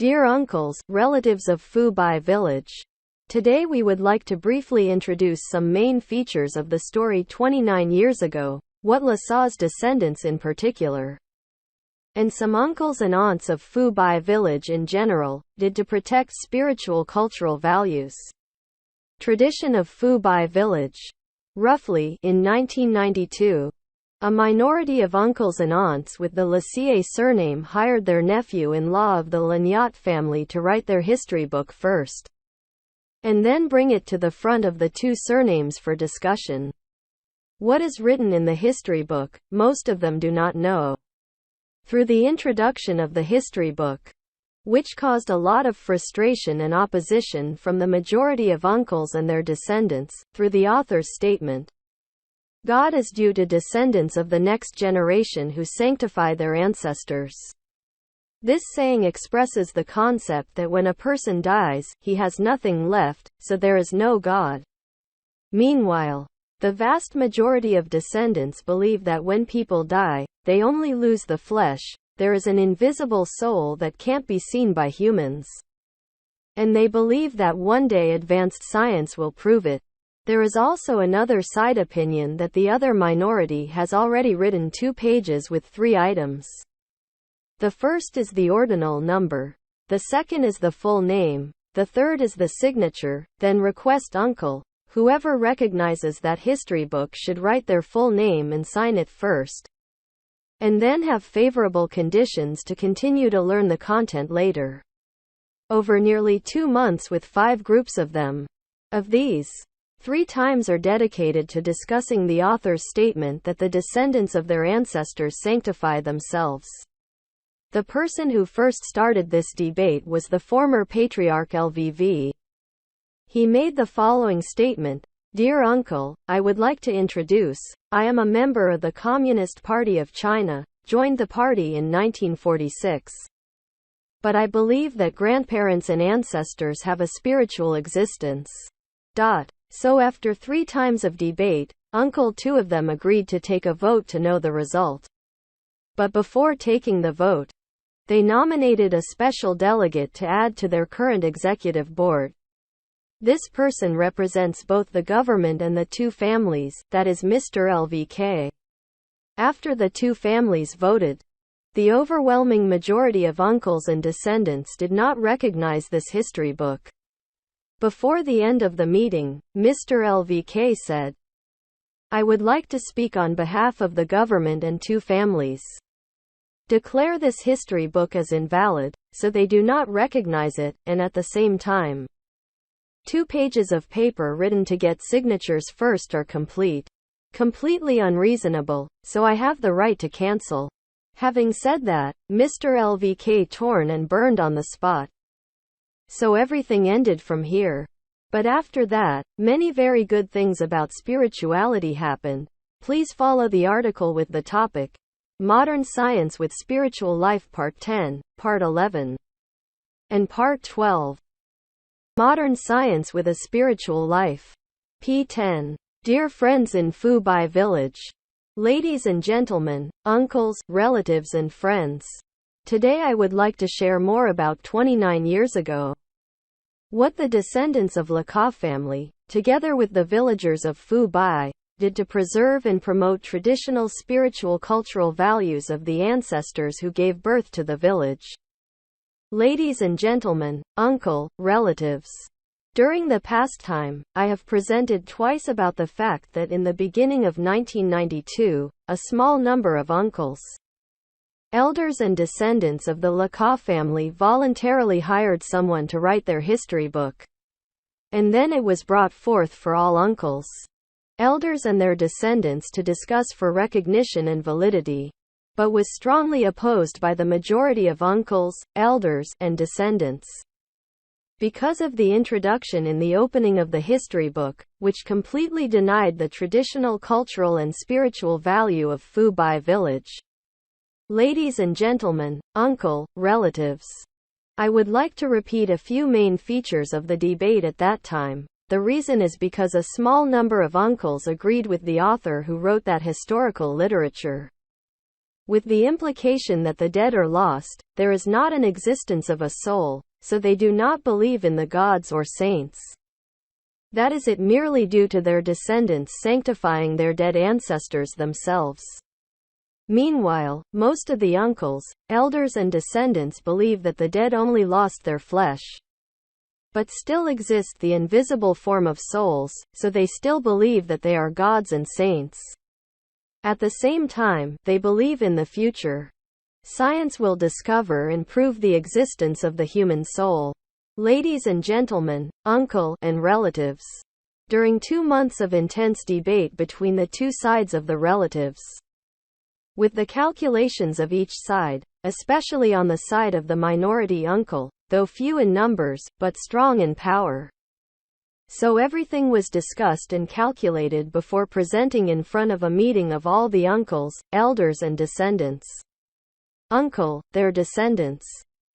Dear uncles, relatives of Fubai village. Today we would like to briefly introduce some main features of the story 29 years ago, what Lasa's descendants in particular, and some uncles and aunts of Fubai village in general, did to protect spiritual cultural values. Tradition of Fubai village. Roughly, in 1992, a minority of uncles and aunts with the Lasie surname hired their nephew-in-law of the Lanyat family to write their history book first, and then bring it to the front of the two surnames for discussion. What is written in the history book, most of them do not know. Through the introduction of the history book, which caused a lot of frustration and opposition from the majority of uncles and their descendants, through the author's statement, God is due to descendants of the next generation who sanctify their ancestors. This saying expresses the concept that when a person dies, he has nothing left, so there is no God. Meanwhile, the vast majority of descendants believe that when people die, they only lose the flesh, there is an invisible soul that can't be seen by humans. And they believe that one day advanced science will prove it. There is also another side opinion that the other minority has already written 2 pages with 3 items. The first is the ordinal number. The second is the full name. The third is the signature, then request uncle, whoever recognizes that history book should write their full name and sign it first, and then have favorable conditions to continue to learn the content later. Over nearly 2 months with 5 groups of them. Of these, 3 times are dedicated to discussing the author's statement that the descendants of their ancestors sanctify themselves. The person who first started this debate was the former patriarch LVV. He made the following statement: Dear uncle, I would like to introduce, I am a member of the Communist Party of China, joined the party in 1946. But I believe that grandparents and ancestors have a spiritual existence. So after 3 times of debate, uncle 2 of them agreed to take a vote to know the result. But before taking the vote, they nominated a special delegate to add to their current executive board. This person represents both the government and the 2 families, that is Mr. LVK. After the 2 families voted, the overwhelming majority of uncles and descendants did not recognize this history book. Before the end of the meeting, Mr. LVK said, I would like to speak on behalf of the government and 2 families. Declare this history book as invalid, so they do not recognize it, and at the same time, 2 pages of paper written to get signatures first are completely unreasonable, so I have the right to cancel. Having said that, Mr. LVK torn and burned on the spot. So everything ended from here. But after that, many very good things about spirituality happened. Please follow the article with the topic, Modern Science with Spiritual Life Part 10, Part 11, and Part 12. Modern Science with a Spiritual Life. P10. Dear friends in Fubai village. Ladies and gentlemen, uncles, relatives and friends. Today I would like to share more about 29 years ago. What the descendants of Laka family, together with the villagers of Fubai, did to preserve and promote traditional spiritual cultural values of the ancestors who gave birth to the village. Ladies and gentlemen, uncle, relatives. During the past time, I have presented twice about the fact that in the beginning of 1992, a small number of uncles, elders and descendants of the Laka family voluntarily hired someone to write their history book. And then it was brought forth for all uncles, elders and their descendants to discuss for recognition and validity, but was strongly opposed by the majority of uncles, elders, and descendants. Because of the introduction in the opening of the history book, which completely denied the traditional cultural and spiritual value of Fubai village. Ladies and gentlemen, uncle, relatives. I would like to repeat a few main features of the debate at that time. The reason is because a small number of uncles agreed with the author who wrote that historical literature. with the implication that the dead are lost, there is not an existence of a soul, so they do not believe in the gods or saints. That is it merely due to their descendants sanctifying their dead ancestors themselves. Meanwhile, most of the uncles, elders and descendants believe that the dead only lost their flesh, but still exist the invisible form of souls, so they still believe that they are gods and saints. At the same time, they believe in the future. Science will discover and prove the existence of the human soul. Ladies and gentlemen, uncle and relatives. During 2 months of intense debate between the two sides of the relatives, with the calculations of each side, especially on the side of the minority uncle, though few in numbers, but strong in power. So everything was discussed and calculated before presenting in front of a meeting of all the uncles, elders and descendants. Uncle, their descendants.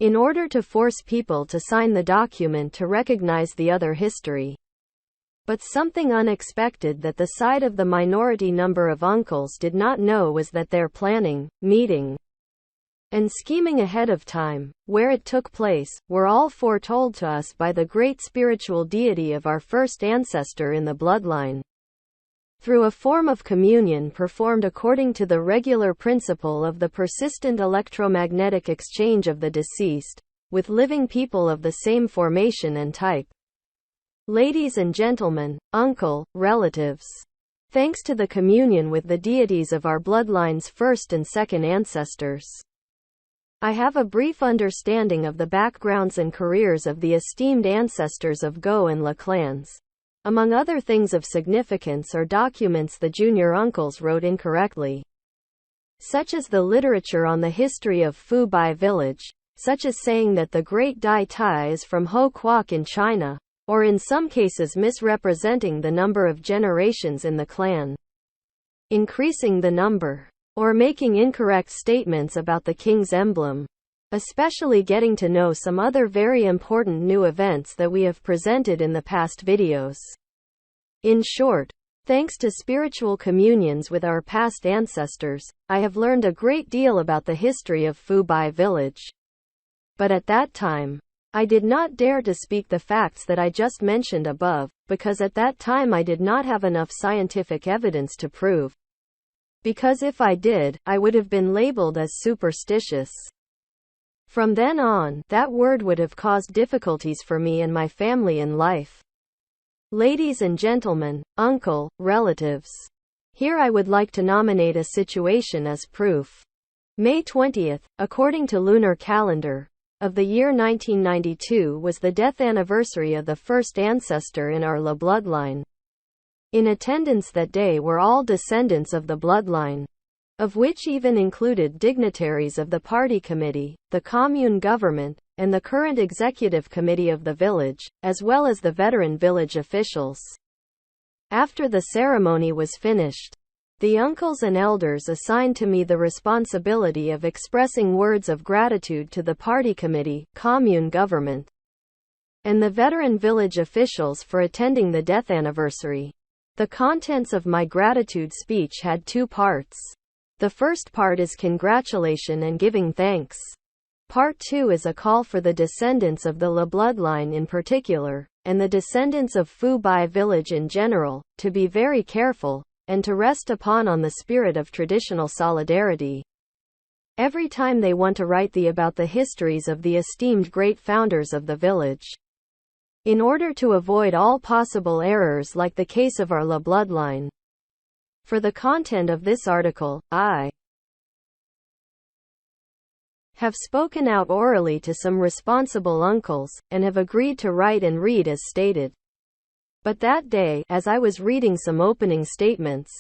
In order to force people to sign the document to recognize the other history. But something unexpected that the side of the minority number of uncles did not know was that their planning, meeting, and scheming ahead of time, where it took place, were all foretold to us by the great spiritual deity of our first ancestor in the bloodline. Through a form of communion performed according to the regular principle of the persistent electromagnetic exchange of the deceased, with living people of the same formation and type. Ladies and gentlemen, uncle, relatives. Thanks to the communion with the deities of our bloodline's first and second ancestors, I have a brief understanding of the backgrounds and careers of the esteemed ancestors of Go and La clans. Among other things of significance are documents the junior uncles wrote incorrectly, such as the literature on the history of Phu Bai village, such as saying that the Great Dai Tai is from Ho Quoc in China, or in some cases misrepresenting the number of generations in the clan, increasing the number, or making incorrect statements about the king's emblem. Especially getting to know some other very important new events that we have presented in the past videos. In short, thanks to spiritual communions with our past ancestors, I have learned a great deal about the history of Phu Bai village. But at that time, I did not dare to speak the facts that I just mentioned above, because at that time I did not have enough scientific evidence to prove. Because if I did, I would have been labeled as superstitious. From then on, that word would have caused difficulties for me and my family in life. Ladies and gentlemen, uncle, relatives. Here I would like to nominate a situation as proof. May 20th, according to lunar calendar, of the year 1992 was the death anniversary of the first ancestor in our La bloodline. In attendance that day were all descendants of the bloodline, of which even included dignitaries of the party committee, the commune government, and the current executive committee of the village, as well as the veteran village officials. After the ceremony was finished, the uncles and elders assigned to me the responsibility of expressing words of gratitude to the party committee, commune government, and the veteran village officials for attending the death anniversary. The contents of my gratitude speech had 2 parts. The first part is congratulation and giving thanks. Part 2 is a call for the descendants of the La bloodline in particular, and the descendants of Phu Bai village in general, to be very careful, and to rest upon the spirit of traditional solidarity. Every time they want to write about the histories of the esteemed great founders of the village. In order to avoid all possible errors like the case of our La bloodline. For the content of this article, I have spoken out orally to some responsible uncles, and have agreed to write and read as stated. But that day, as I was reading some opening statements,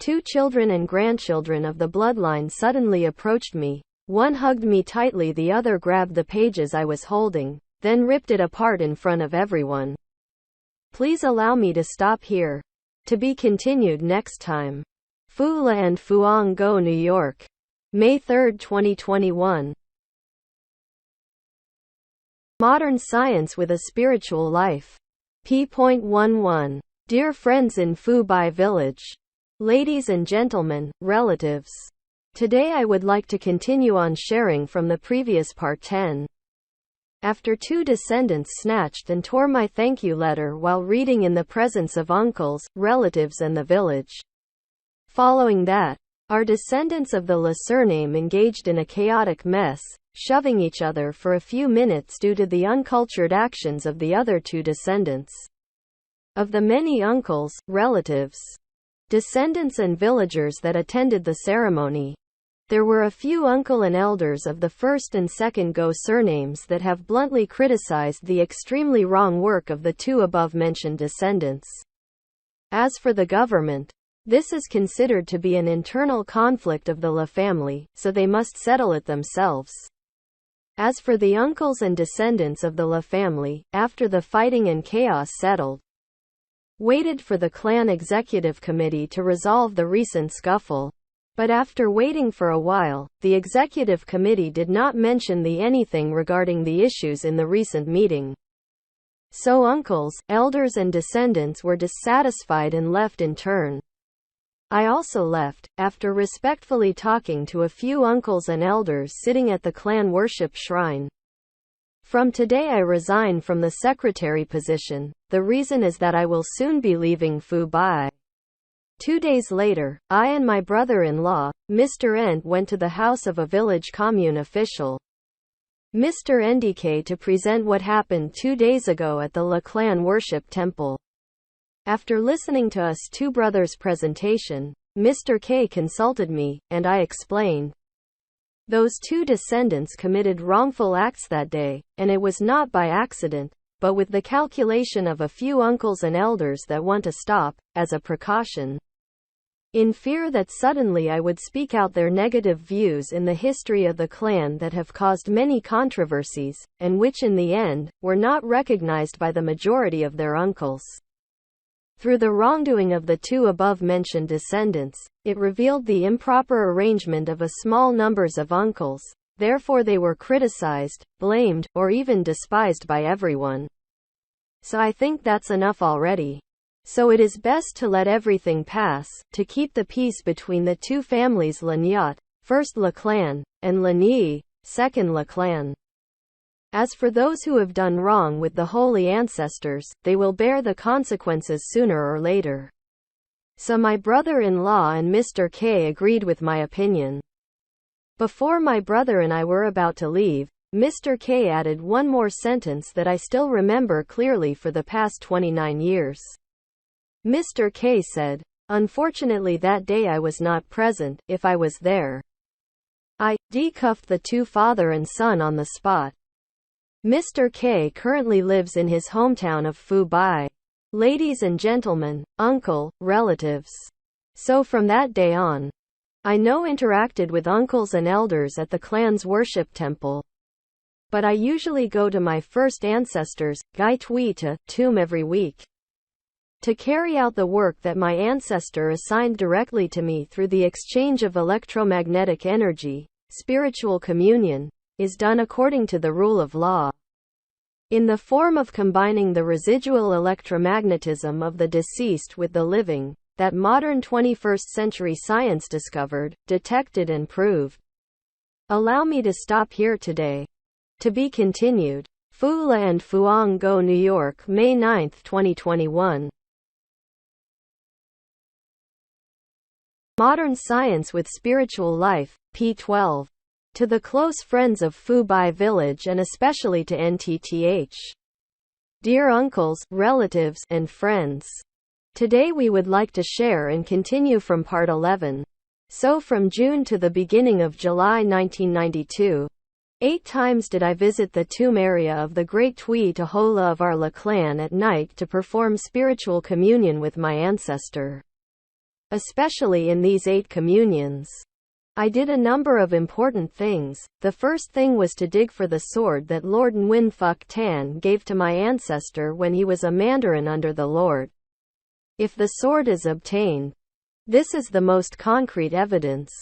2 children and grandchildren of the bloodline suddenly approached me. One hugged me tightly, the other grabbed the pages I was holding, then ripped it apart in front of everyone. Please allow me to stop here. To be continued next time. Phu La and Phuong Go, New York. May 3, 2021. Modern Science with a Spiritual Life. P.11. Dear friends in Phu Bai village. Ladies and gentlemen, relatives. Today I would like to continue on sharing from the previous part 10. After two descendants snatched and tore my thank you letter while reading in the presence of uncles, relatives and the village. Following that, our descendants of the Le surname engaged in a chaotic mess, shoving each other for a few minutes due to the uncultured actions of the other two descendants. Of the many uncles, relatives, descendants and villagers that attended the ceremony, there were a few uncle and elders of the first and second Go surnames that have bluntly criticized the extremely wrong work of the two above-mentioned descendants. As for the government, this is considered to be an internal conflict of the Le family, so they must settle it themselves. As for the uncles and descendants of the Le family, after the fighting and chaos settled, waited for the clan executive committee to resolve the recent scuffle. But after waiting for a while, the executive committee did not mention anything regarding the issues in the recent meeting. So uncles, elders and descendants were dissatisfied and left in turn. I also left, after respectfully talking to a few uncles and elders sitting at the clan worship shrine. From today I resign from the secretary position. The reason is that I will soon be leaving Phu Bai. 2 days later, I and my brother-in-law, Mr. Ent, went to the house of a village commune official, Mr. NDK, to present what happened 2 days ago at the Le Clan worship temple. After listening to us two brothers' presentation, Mr. K consulted me, and I explained. Those two descendants committed wrongful acts that day, and it was not by accident, but with the calculation of a few uncles and elders that want to stop, as a precaution. In fear that suddenly I would speak out their negative views in the history of the clan that have caused many controversies, and which in the end, were not recognized by the majority of their uncles. Through the wrongdoing of the two above-mentioned descendants, it revealed the improper arrangement of a small numbers of uncles, therefore they were criticized, blamed, or even despised by everyone. So I think that's enough already. So it is best to let everything pass, to keep the peace between the two families Le Nyat, first Le Clan, and Le Nyi, second Le Clan. As for those who have done wrong with the holy ancestors, they will bear the consequences sooner or later. So my brother-in-law and Mr. K agreed with my opinion. Before my brother and I were about to leave, Mr. K added one more sentence that I still remember clearly for the past 29 years. Mr. K said, "Unfortunately that day I was not present. If I was there, I cuffed the two father and son on the spot." Mr. K currently lives in his hometown of Phu Bai. Ladies and gentlemen, uncle, relatives. So from that day on, I no interacted with uncles and elders at the clan's worship temple. But I usually go to my first ancestors, Gai Tuita, tomb every week, to carry out the work that my ancestor assigned directly to me through the exchange of electromagnetic energy. Spiritual communion is done according to the rule of law, in the form of combining the residual electromagnetism of the deceased with the living, that modern 21st century science discovered, detected and proved. Allow me to stop here today. To be continued. Phu La and Phuong Go, New York, May 9, 2021. Modern Science with Spiritual Life, P12. To the close friends of Phu Bai Village and especially to NTTH. Dear uncles, relatives, and friends. Today we would like to share and continue from part 11. So from June to the beginning of July 1992, 8 times did I visit the tomb area of the great Tui Tahola of our Le Clan at night to perform spiritual communion with my ancestor. Especially in these 8 communions, I did a number of important things. The first thing was to dig for the sword that Lord Nguyen Phuc Tan gave to my ancestor when he was a mandarin under the Lord. If the sword is obtained, this is the most concrete evidence.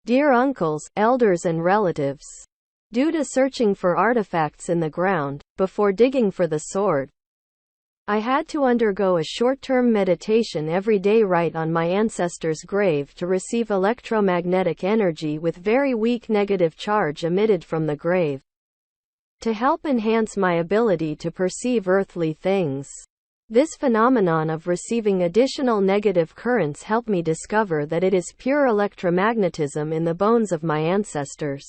Dear uncles, elders and relatives, due to searching for artifacts in the ground, before digging for the sword, I had to undergo a short-term meditation every day right on my ancestor's grave to receive electromagnetic energy with very weak negative charge emitted from the grave, to help enhance my ability to perceive earthly things. This phenomenon of receiving additional negative currents helped me discover that it is pure electromagnetism in the bones of my ancestors.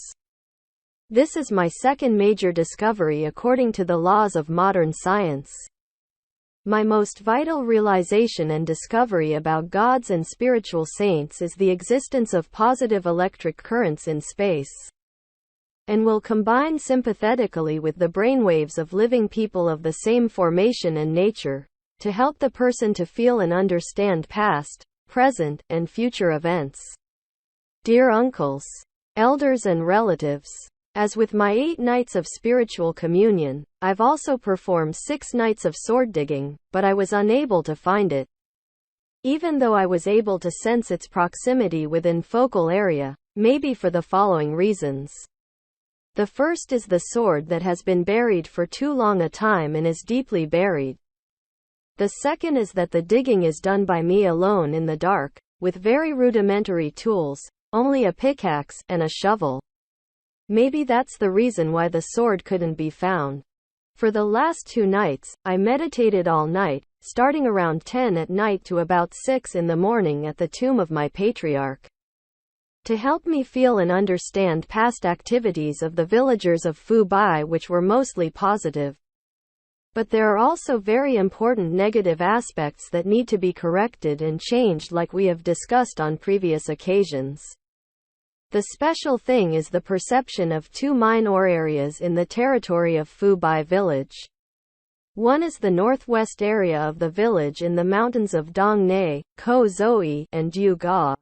This is my second major discovery according to the laws of modern science. My most vital realization and discovery about gods and spiritual saints is the existence of positive electric currents in space, and will combine sympathetically with the brainwaves of living people of the same formation and nature, to help the person to feel and understand past, present, and future events. Dear uncles, elders and relatives, as with my 8 nights of spiritual communion, I've also performed 6 nights of sword digging, but I was unable to find it, even though I was able to sense its proximity within focal area, maybe for the following reasons. The first is the sword that has been buried for too long a time and is deeply buried. The second is that the digging is done by me alone in the dark, with very rudimentary tools, only a pickaxe and a shovel. Maybe that's the reason why the sword couldn't be found. For the last 2 nights, I meditated all night, starting around 10 at night to about 6 in the morning at the tomb of my patriarch, to help me feel and understand past activities of the villagers of Fubai, which were mostly positive. But there are also very important negative aspects that need to be corrected and changed, like we have discussed on previous occasions. The special thing is the perception of 2 minor areas in the territory of Fubai village. One is the northwest area of the village in the mountains of Dongnei, Kozoi, and Duga.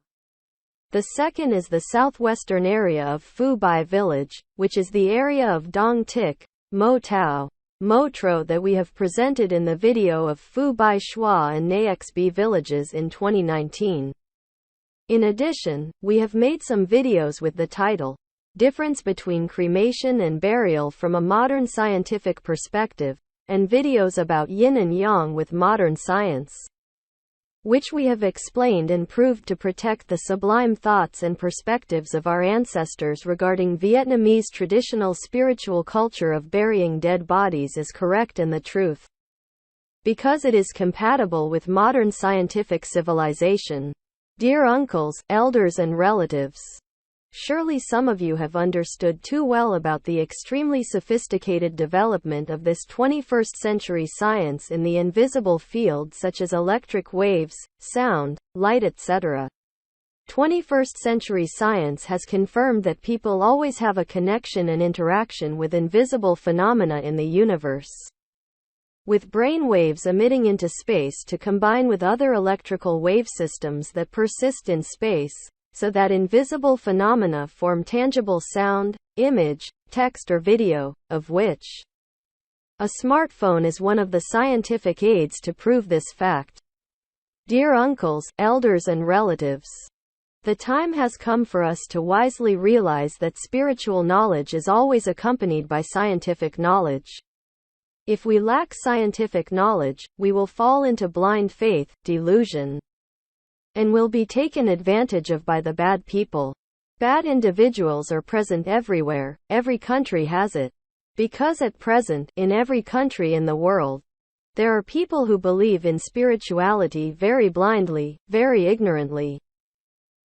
The second is the southwestern area of Fubai village, which is the area of Dongtik, Motao, Motro that we have presented in the video of Fubai Shua and Naexbi villages in 2019. In addition, we have made some videos with the title, Difference Between Cremation and Burial from a Modern Scientific Perspective, and videos about yin and yang with modern science, which we have explained and proved to protect the sublime thoughts and perspectives of our ancestors regarding Vietnamese traditional spiritual culture of burying dead bodies is correct and the truth, because it is compatible with modern scientific civilization. Dear uncles, elders and relatives, surely some of you have understood too well about the extremely sophisticated development of this 21st century science in the invisible field, such as electric waves, sound, light, etc. 21st century science has confirmed that people always have a connection and interaction with invisible phenomena in the universe, with brain waves emitting into space to combine with other electrical wave systems that persist in space, so that invisible phenomena form tangible sound, image, text or video, of which a smartphone is one of the scientific aids to prove this fact. Dear uncles, elders and relatives, the time has come for us to wisely realize that spiritual knowledge is always accompanied by scientific knowledge. If we lack scientific knowledge, we will fall into blind faith, delusion, and will be taken advantage of by the bad people. Bad individuals are present everywhere, every country has it. Because at present, in every country in the world, there are people who believe in spirituality very blindly, very ignorantly.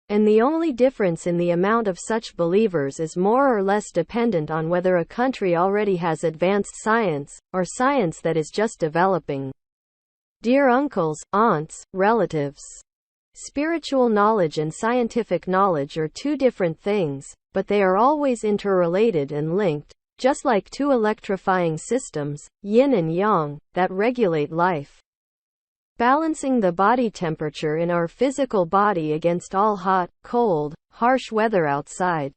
And the only difference in the amount of such believers is more or less dependent on whether a country already has advanced science, or science that is just developing. Dear uncles, aunts, relatives, spiritual knowledge and scientific knowledge are 2 different things, but they are always interrelated and linked, just like 2 electrifying systems, yin and yang, that regulate life, balancing the body temperature in our physical body against all hot, cold, harsh weather outside.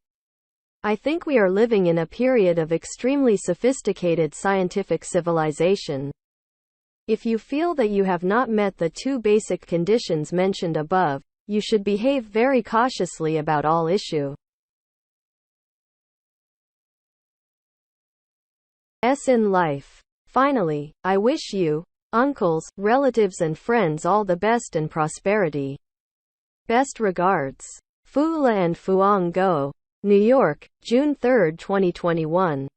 I think we are living in a period of extremely sophisticated scientific civilization. If you feel that you have not met the 2 basic conditions mentioned above, you should behave very cautiously about all issues in life. Finally, I wish you, uncles, relatives and friends all the best and prosperity. Best regards. Fu La and Fuang Go. New York, June 3, 2021.